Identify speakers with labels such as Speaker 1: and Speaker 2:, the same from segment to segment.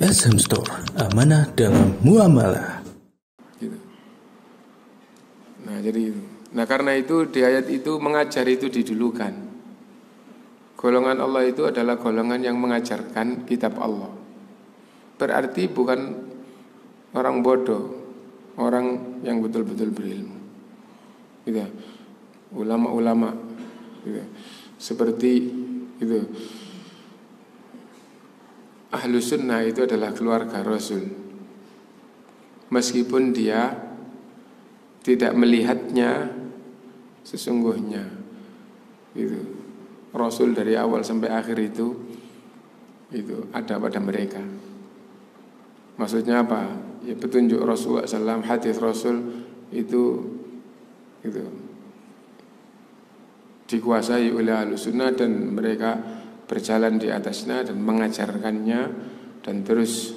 Speaker 1: SM Store, amanah dalam muamalah.
Speaker 2: Gitu. Nah karena itu di ayat itu mengajar itu didulukan. Golongan Allah itu adalah golongan yang mengajarkan kitab Allah. Berarti bukan orang bodoh, orang yang betul-betul berilmu. Gitu. Ulama-ulama gitu. Seperti itu. Ahlu sunnah itu adalah keluarga Rasul. Meskipun dia tidak melihatnya sesungguhnya gitu. Rasul dari awal sampai akhir itu ada pada mereka. Maksudnya apa? Ya petunjuk Rasulullah SAW, hadis Rasul itu dikuasai oleh ahlu sunnah dan mereka berjalan di atasnya dan mengajarkannya dan terus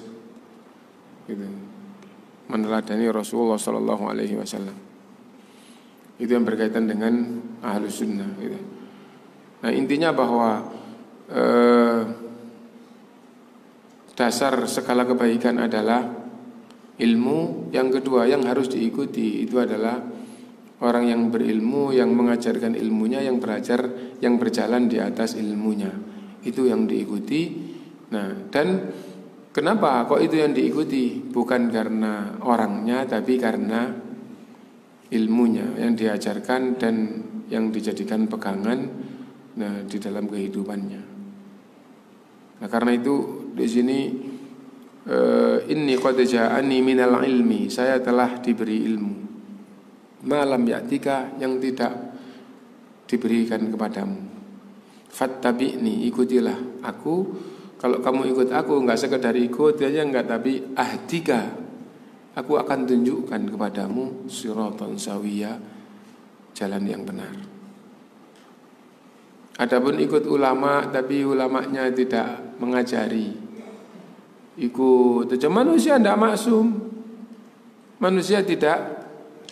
Speaker 2: meneladani Rasulullah SAW. Itu yang berkaitan dengan ahlu sunnah gitu. Nah intinya bahwa dasar segala kebaikan adalah ilmu. Yang kedua yang harus diikuti itu adalah orang yang berilmu, yang mengajarkan ilmunya, yang belajar, yang berjalan di atas ilmunya. Itu yang diikuti. Nah, dan kenapa kok itu yang diikuti? Bukan karena orangnya, tapi karena ilmunya yang diajarkan dan yang dijadikan pegangan di dalam kehidupannya. Nah, karena itu di sini inni qad ja'ani minal ilmi, saya telah diberi ilmu. Malam ya'tika, yang tidak diberikan kepadamu. Fattabi'ni, ikutilah aku. Kalau kamu ikut aku, enggak sekedar ikut aja enggak, tapi ahdika, aku akan tunjukkan kepadamu siratan sawiyah, jalan yang benar. Adapun ikut ulama tapi ulamanya tidak mengajari, ikut saja. Manusia tidak maksum. Manusia tidak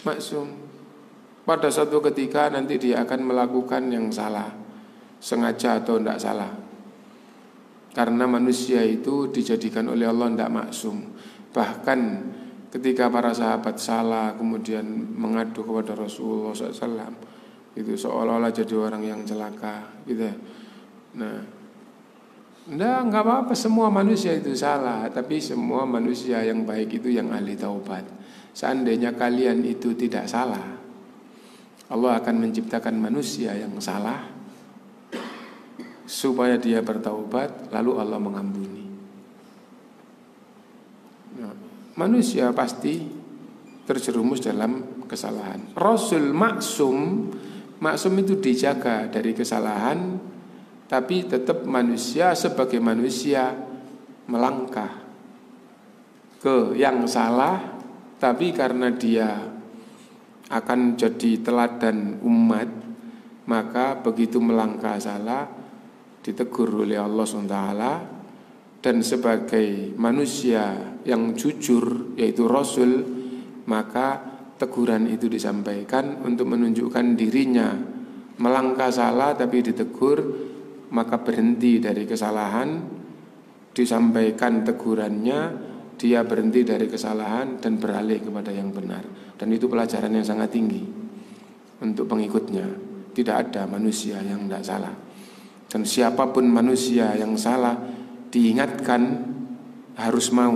Speaker 2: maksum. Pada suatu ketika nanti dia akan melakukan yang salah, sengaja atau tidak salah. Karena manusia itu dijadikan oleh Allah tidak maksum. Bahkan ketika para sahabat salah kemudian mengadu kepada Rasulullah SAW, itu seolah-olah jadi orang yang celaka gitu. Nah, enggak apa-apa, semua manusia itu salah, tapi semua manusia yang baik itu yang ahli taubat. Seandainya kalian itu tidak salah, Allah akan menciptakan manusia yang salah supaya dia bertaubat, lalu Allah mengampuni. Nah, manusia pasti terjerumus dalam kesalahan. Rasul maksum itu dijaga dari kesalahan, tapi tetap manusia sebagai manusia melangkah ke yang salah, tapi karena dia akan jadi teladan umat, maka begitu melangkah salah ditegur oleh Allah SWT. Dan sebagai manusia yang jujur, yaitu Rasul, maka teguran itu disampaikan untuk menunjukkan dirinya melangkah salah tapi ditegur, maka berhenti dari kesalahan, disampaikan tegurannya, dia berhenti dari kesalahan dan beralih kepada yang benar. Dan itu pelajaran yang sangat tinggi untuk pengikutnya. Tidak ada manusia yang tidak salah. Dan siapapun manusia yang salah diingatkan harus mau.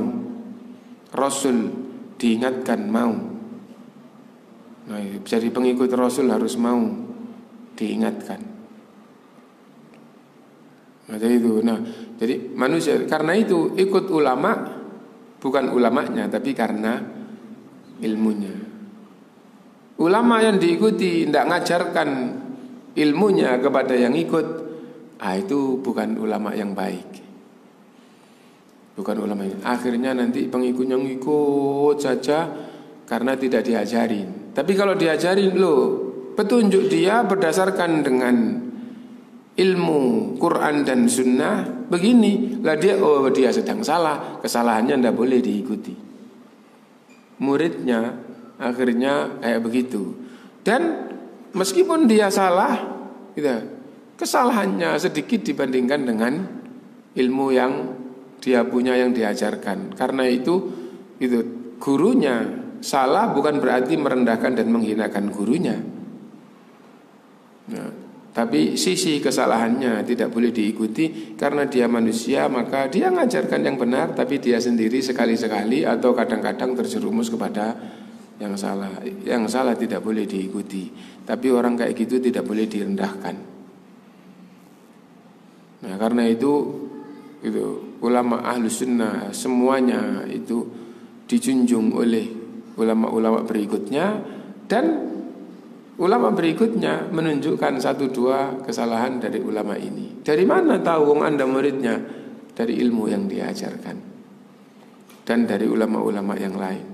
Speaker 2: Rasul diingatkan mau. Nah, jadi pengikut Rasul harus mau diingatkan. Nah, jadi manusia karena itu ikut ulama, bukan ulamanya tapi karena ilmunya. Ulama yang diikuti tidak ngajarkan ilmunya kepada yang ikut, itu bukan ulama yang baik. Bukan ulama yang akhirnya nanti pengikutnya ngikut saja karena tidak diajarin. Tapi kalau diajarin, petunjuk dia berdasarkan dengan ilmu Quran dan Sunnah begini lah, dia sedang salah, kesalahannya tidak boleh diikuti. Muridnya akhirnya kayak begitu. Dan meskipun dia salah, kesalahannya sedikit dibandingkan dengan ilmu yang dia punya yang diajarkan. Karena itu gurunya salah bukan berarti merendahkan dan menghinakan gurunya. Nah, tapi sisi kesalahannya tidak boleh diikuti karena dia manusia, maka dia mengajarkan yang benar tapi dia sendiri sekali-sekali atau kadang-kadang terjerumus kepada yang salah. Yang salah tidak boleh diikuti. Tapi orang kayak gitu tidak boleh direndahkan. Nah, karena itu ulama ahlus sunnah semuanya itu dijunjung oleh ulama-ulama berikutnya, dan ulama berikutnya menunjukkan 1-2 kesalahan dari ulama ini. Dari mana tahu wong Anda muridnya? Dari ilmu yang diajarkan dan dari ulama-ulama yang lain.